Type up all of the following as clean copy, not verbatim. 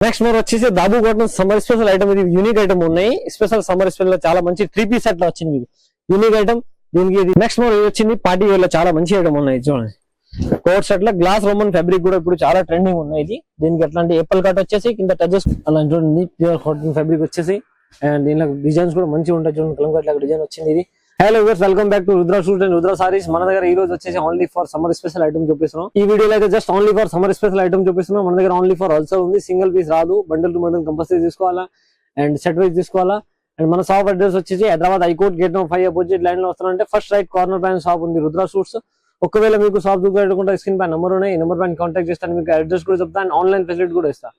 Next మనం వచ్చేసి దాబు cotton summer special item. ఇది యూనిక్ ఐటమ్ ఉన్నాయి. స్పెషల్ సమ్మర్ స్పెషల్ లో చాలా మంచి 3 పీస్ సెట్ లో వచ్చింది మీకు యూనిక్ ఐటమ్. దీనికి ఇది నెక్స్ట్ మనం వచ్చింది పార్టీ వేర్ లో చాలా మంచి ఐటమ్ ఉన్నాయి. చూడండి కోట్ సెట్ లో గ్లాస్ రోమన్ ఫ్యాబ్రిక్ కూడా ఇప్పుడు చాలా ట్రెండింగ్ ఉన్నాయి. ఇది దీనికి ఎట్లాంటి ఎప్పల్ కట్ వచ్చేసి కింద టచెస్ అలా చూడండి ప్యూర్ కాటన్ ఫ్యాబ్రిక్ వచ్చేసి. అండ్ దీనిలో డిజైన్స్ కూడా మంచిగా ఉంటాయి. చూడండి కలం కట్ లాగా డిజైన్ వచ్చింది ఇది. Hello viewers, welcome back to Rudra shoot and Rudra saris. మన దగ్గర ఈ రోజు వచ్చేసి only for summer special item చూపిస్తున్నాం. ఈ వీడియోలో అయితే just only for summer special item చూపిస్తున్నాం. మన దగ్గర ఓన్లీ ఫర్ హోల్సేల్ ఉంది. సింగిల్ పీస్ రాదు, బండిల్ టు బండిల్ కంపల్సరీ తీసుకోవాలా అండ్ సెట్ వైజ్ తీసుకోవాలా. అండ్ మన షాప్ అడ్రస్ వచ్చేసి Hyderabad high court gate number 5 opposite line లో వస్తున్నారంటే ఫస్ట్ రైట్ కార్నర్ పైన షాప్ ఉంది రుద్ర షూట్స్. ఒకవేళ మీకు షాప్ చూపెట్టుకుంటే స్క్రీన్ పైన నెంబర్ ఉన్నాయి. ఈ నెంబర్ పైన కాంటాక్ట్ చేస్తాను. మీకు అడ్రస్ కూడా చెప్తాను అండ్ ఆన్లైన్ ఫెసిలిటీ కూడా ఇస్తాను.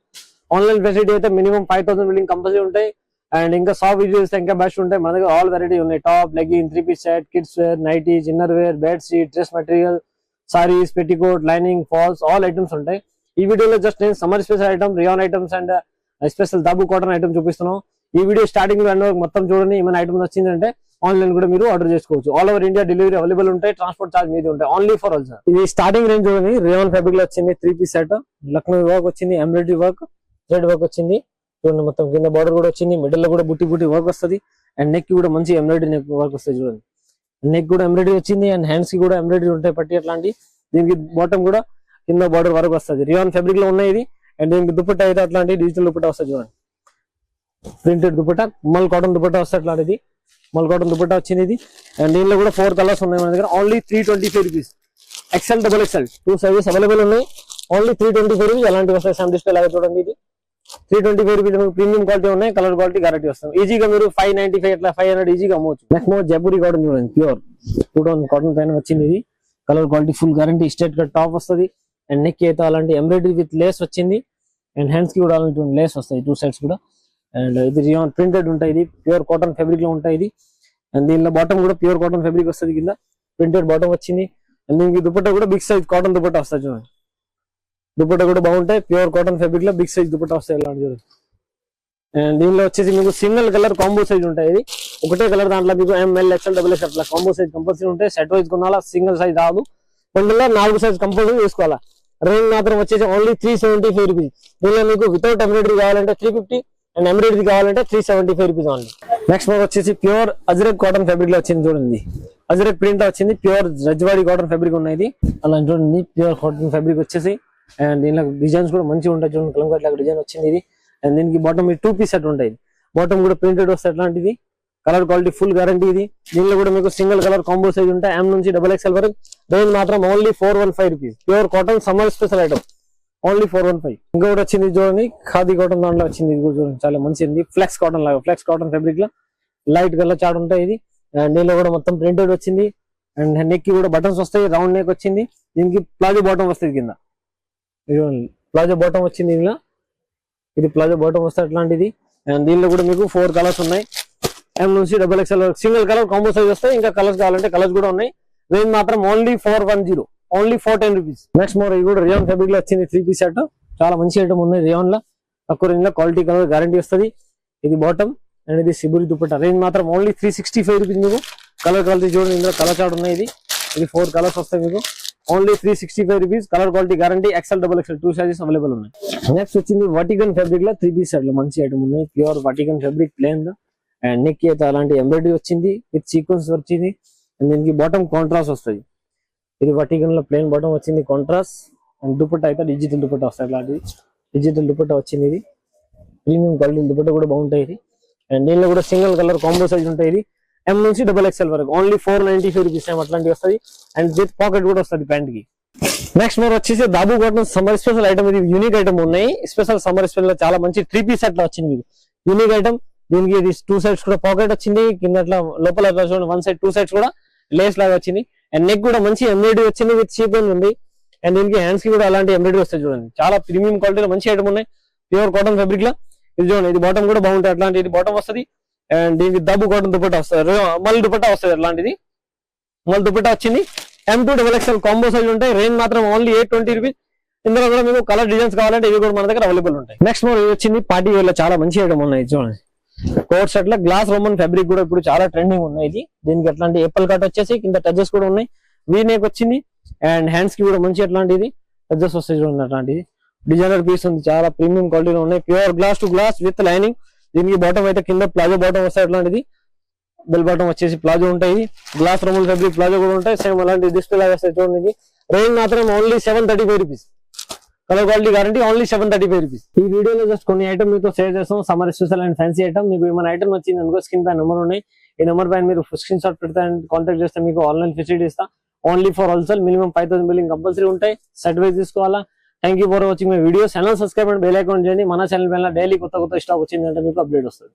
ఆన్లైన్ ఫెసిలిటీ అయితే మినిమం 5000 బిల్లింగ్ కంపల్సరీ ఉంటాయి. అండ్ ఇంకా షాప్ విజిట్ చేస్తే ఇంకా బెస్ట్ ఉంటాయి. మన దగ్గర ఆల్ వెరైటీ ఉన్నాయి. Top, leggin, 3 piece set, kids wear, nighties, inner wear, bed sheet, dress material, saris, petticoat, lining, falls all items ఉంటాయి. ఈ వీడియోలో జస్ట్ నేను summer special item, rayon items and special dabu cotton item చూపిస్తున్నాం. ఈ వీడియో స్టార్టింగ్ లో మొత్తం చూడండి. ఏమైనా ఐటమ్ వచ్చిందంటే ఆన్లైన్ కూడా మీరు ఆర్డర్ చేసుకోవచ్చు. All over India delivery available ఉంటాయి. ట్రాన్స్పోర్ట్ చార్జ్ మీద ఉంటాయి. Only for all sir. ఇది స్టార్టింగ్ రేంజ్ చూడండి. రియాన్ ఫ్యాబ్రిక్ లో వచ్చింది 3 పీస్ సెట్. లక్నో వర్క్ వచ్చింది, ఎంబ్రాయిడరీ వర్క్, థ్రెడ్ వర్క్ వచ్చింది. చూడండి మొత్తం కింద బార్డర్ కూడా వచ్చింది. మిడిల్ లో కూడా బుట్టి బుట్టి వర్క్ వస్తుంది. అండ్ నెక్ కి కూడా మంచి ఎంబ్రాయిడరీ నెక్ వర్క్ వస్తుంది. చూడండి నెక్ కూడా ఎంబ్రాయిడరీ వచ్చింది. అండ్ హ్యాండ్స్ కి కూడా ఎంబ్రాయిడరీ ఉంటాయి పట్టి అట్లాంటి. దీనికి బాటమ్ కూడా కింద బార్డర్ వర్క్ వస్తుంది. రియాన్ ఫ్యాబ్రిక్ లో ఉన్నాయి ఇది. అండ్ దీనికి దుపట్టా అయితే అట్లాంటి డిజిటల్ దుపట్టా వస్తుంది. చూడండి ప్రింటెడ్ దుపట్టా, మల్ కాటన్ దుపట్టా వస్తుంది అట్లాంటిది. మల్ కాటన్ దుపట్టా వచ్చింది ఇది. అండ్ దీనిలో కూడా 4 కలర్స్ ఉన్నాయి మన దగ్గర. Only 325 rupees. XL, double XL 2 sizes available ఉన్నాయి. Only 325 rupees. ఎలాంటి వస్తాయి సెమ్ డిస్ప్లే లాగా చూడండి. ఇది 325 రూపీస్. ప్రీమియం క్వాలిటీ ఉన్నాయి. కలర్ క్వాలిటీ గ్యారెంటీ వస్తుంది. ఈజీగా మీరు 595 అట్లా 500 ఈజీగా అమ్మవచ్చు. నెక్స్ట్ మోర్ జైపూరి కాటన్ చూడండి. ప్యూర్ 2 టోన్ కాటన్ పైన వచ్చింది ఇది. Colour quality full guarantee. Straight cut top వస్తుంది. అండ్ నెక్ అయితే అలాంటి ఎంబ్రాయిడరీ విత్ లేస్ వచ్చింది. అండ్ హ్యాండ్స్ కి కూడా అలాంటి లేస్ వస్తాయి 2 సైడ్స్ కూడా. అండ్ ఇది రియాన్ ప్రింటెడ్ ఉంటాయి. ఇది ప్యూర్ కాటన్ ఫ్యాబ్రిక్ లో ఉంటాయి ఇది. అండ్ దీనిలో బాటమ్ కూడా ప్యూర్ కాటన్ ఫ్యాబ్రిక్ వస్తుంది. కింద ప్రింటెడ్ బాటమ్ వచ్చింది. అండ్ దీనికి దుపట్టా కూడా బిగ్ సైజ్ కాటన్ దుపట్టా వస్తుంది. చూడండి దుపట్టా కూడా బాగుంటాయి. ప్యూర్ కాటన్ ఫ్యాబ్రిక్ లో బిగ్ సైజ్ దుపట్టా వస్తాయి ఇలాంటి. చూడండి అండ్ దీనిలో వచ్చేసి మీకు సింగిల్ కలర్ కాంబో సైజ్ ఉంటాయి. ఇది ఒకటే కలర్ దాంట్లో మీకు ఎంఎల్, ఎక్స్ఎల్, డబుల్ ఎక్స్ఎల్ అట్లా కాంబో సైజ్ కంపల్సరీ ఉంటాయి. సెట్ వైజ్ కొనాలా, సింగిల్ సైజ్ రాదు. కొండలో 4 సైజ్ కంపల్సరీ తీసుకోవాలా. రేంజ్ మాత్రం వచ్చేసి ఓన్లీ 375 రూపీస్. దీనిలో మీకు వితౌట్ ఎంబ్రాయిడరీ కావాలంటే 350 అండ్ ఎంబ్రాయిడరీ కావాలంటే 375 రూపీస్ ఓన్లీ. నెక్స్ట్ మనకు వచ్చేసి ప్యూర్ అజ్రక్ కాటన్ ఫ్యాబ్రిక్ లో వచ్చింది. చూడండి అజ్రక్ ప్రింట్ వచ్చింది. ప్యూర్ రజ్వాడి కాటన్ ఫ్యాబ్రిక్ ఉన్నాయి. అలా చూడండి ప్యూర్ కాటన్ ఫ్యాబ్రిక్ వచ్చేసి. అండ్ దీనిలో డిజైన్స్ కూడా మంచిగా ఉంటాయి. చూడండి కలం కట్ లాగా డిజైన్ వచ్చింది ఇది. అండ్ దీనికి బాటమ్ 2 పీస్ సెట్ ఉంటాయి. బాటమ్ కూడా ప్రింటెడ్ వస్తాయి అట్లాంటిది. కలర్ క్వాలిటీ ఫుల్ గ్యారంటీ ఇది. దీనిలో కూడా మీకు సింగిల్ కలర్ కాంబో సైజ్ ఉంటాయి. M నుంచి డబుల్ ఎక్స్ఎల్ వరకు. రేంజ్ మాత్రం only 415 rupees. Pure cotton summer special item only 415. ఇంకొకటి వచ్చింది చూడండి ఖాదీ కాటన్ దాంట్లో వచ్చింది. ఇది కూడా చూడండి చాలా మంచిది. ఫ్లెక్స్ కాటన్ లాగా, ఫ్లెక్స్ కాటన్ ఫ్యాబ్రిక్ లో లైట్ కలర్ చాట్ ఉంటాయి ఇది. అండ్ దీనిలో కూడా మొత్తం ప్రింటెడ్ వచ్చింది. అండ్ నెక్ కి కూడా బటన్స్ వస్తాయి. రౌండ్ నెక్ వచ్చింది. దీనికి ప్లాజో బాటమ్ వస్తుంది కింద. ప్లాజో బాటమ్ వచ్చింది దీనిలో. ఇది ప్లాజో బాటమ్ వస్తుంది అట్లాంటిది. అండ్ దీనిలో కూడా మీకు 4 కలర్స్ ఉన్నాయి. M నుంచి double XL single colour combo size వస్తాయి. ఇంకా కలర్స్ కావాలంటే కలర్స్ కూడా ఉన్నాయి. రేంజ్ మాత్రం only 410, only 410 rupees. Next more ఇది కూడా రియాన్ ఫ్యాబ్రిక్ లో వచ్చింది 3 పీస్ సెట్. చాలా మంచి ఐటమ్ ఉన్నాయి రియాన్ లో. తక్కువ రేంజ్ లో క్వాలిటీ కలర్ గ్యారంటీ వస్తుంది. ఇది బాటమ్ అండ్ ఇది సిబురి దుపట్టా. రేంజ్ మాత్రం ఓన్లీ 365 రూపీస్. మీకు కలర్ క్వాలిటీ చూడండి. ఇందులో కలర్ చార్ట్ ఉన్నాయి. ఇది 4 కలర్స్ వస్తాయి మీకు. Only 365 rupees. Colour quality guarantee. XL, double XL 2 sizes available ఉన్నాయి. నెక్స్ట్ వచ్చింది వర్టికన్ ఫ్యాబ్రిక్ లో 3 పీస్ సెట్ లో మంచి ఐటమ్ ఉన్నాయి. ప్యూర్ వర్టికన్ ఫ్యాబ్రిక్ ప్లేన్ అండ్ నెక్ అయితే అలాంటి ఎంబ్రాయిడరీ వచ్చింది విత్ సీక్వెన్స్ వచ్చింది. అండ్ దీనికి బాటమ్ కాంట్రాస్ట్ వస్తుంది. ఇది వర్టికన్ లో ప్లేన్ బాటమ్ వచ్చింది కాంట్రాస్ట్. అండ్ దుపట్టా అయితే డిజిటల్ దుపట్టా వస్తాయి. అట్లాంటి డిజిటల్ దుపట్టా వచ్చింది. ఇది ప్రీమియం క్వాలిటీ దుపట్టా కూడా బాగుంటాయి. ఇది అండ్ దీనిలో కూడా సింగిల్ కలర్ కాంబో సైజ్ ఉంటాయి. ఇది M నుంచి డబుల్ ఎక్స్ఎల్ వరకు. ఓన్లీ 495 రూపీస్ అట్లాంటివి వస్తుంది. అండ్ విత్ పాకెట్ కూడా వస్తుంది ప్యాంట్ కి. నెక్స్ట్ మనం వచ్చేసి దాబు కాటన్ సమ్మర్ స్పెషల్ ఐటమ్. ఇది యూనిక్ ఐటమ్ ఉన్నాయి. స్పెషల్ సమ్మర్ స్పెషల్ లో చాలా మంచి 3 పీస్ సెట్ లో వచ్చింది మీకు యూనిక్ ఐటమ్. దీనికి ఇది 2 సైడ్స్ కూడా పాకెట్ వచ్చింది. కింద అట్లా లోపల చూడండి 1 సైడ్ 2 సైడ్స్ కూడా లేస్ లాగా వచ్చింది. అండ్ నెక్ కూడా మంచి ఎంబ్రాయిడరీ వచ్చింది విత్ సీక్వెన్స్ ఉంది. అండ్ దీనికి హ్యాండ్స్ కి కూడా అలాంటి ఎంబ్రాయిడరీ వస్తాయి. చూడండి చాలా ప్రీమియం క్వాలిటీలో మంచి ఐటమ్ ఉన్నాయి. ప్యూర్ కాటన్ ఫ్యాబ్రిక్ లో. ఇది చూడండి ఇది బాటమ్ కూడా బాగుంటాయి. అట్లాంటి ఇది బాటమ్ వస్తుంది. అండ్ దీనికి దాబు కాటన్ దుపట్టా వస్తుంది. మళ్ళీ దుపట్టా వస్తుంది అట్లాంటిది. మళ్ళీ దుపట్టా వచ్చింది. M to double XL combo size ఉంటాయి. రేంజ్ మాత్రం ఓన్లీ 820 రూపీస్. ఇందులో కూడా మీకు కలర్ డిజైన్స్ కావాలంటే ఇవి కూడా మన దగ్గర అవైలబుల్ ఉంటాయి. నెక్స్ట్ మనం వచ్చింది పార్టీ వేర్ లో చాలా మంచి ఐటమ్ ఉన్నాయి. చూడండి కోట్ సెట్ లో గ్లాస్ రోమన్ ఫ్యాబ్రిక్ కూడా ఇప్పుడు చాలా ట్రెండింగ్ ఉన్నాయి. ఇది దీనికి అట్లాంటి ఎప్పల్ కట్ వచ్చేసి కింద టచెస్ కూడా ఉన్నాయి. వీ నెక్ వచ్చింది. అండ్ హ్యాండ్స్ కి కూడా మంచి అట్లాంటిది టచెస్ వస్తాయి. చూడండి అట్లాంటిది డిజైనర్ పీస్ ఉంది, చాలా ప్రీమియం క్వాలిటీలో ఉన్నాయి. Pure glass to glass with lining. దీనికి బాటమ్ అయితే కింద ప్లాజో బాటమ్ వస్తాయి, అట్లాంటిది బెల్ బాటమ్ వచ్చేసి ప్లాజో ఉంటాయి. గ్లాస్ రూముల్ ఫ్యాబ్రిక్ ప్లాజో కూడా ఉంటాయి. సేమ్ అలాంటి డిస్ప్లే లాగా వస్తాయి చూడండి. రేంజ్ మాత్రం only 735 rupees. Colour quality guarantee only 735 rupees. ఈ వీడియోలో జస్ట్ కొన్ని ఐటమ్ మీతో షేర్ చేస్తాం. Summer special and fancy item. మీకు ఏమైనా ఐటమ్ వచ్చింది అనుకో స్క్రీన్ పై నెంబర్ ఉన్నాయి. ఈ నెంబర్ పైన మీరు స్క్రీన్ షాట్ పెడతా కాంటాక్ట్ చేస్తే మీకు ఆన్లైన్ ఫెసిలిటీ ఇస్తా. Only for wholesale. Minimum 5000 billing compulsory ఉంటాయి. సెట్ వైజ్ తీసుకోవాలా. Thank you for watching my video. Channel subscribe and bell icon చేయండి. మన ఛానల్ పైన డైలీ కొత్త స్టాక్ వచ్చిందంటే మీకు అప్డేట్ వస్తుంది.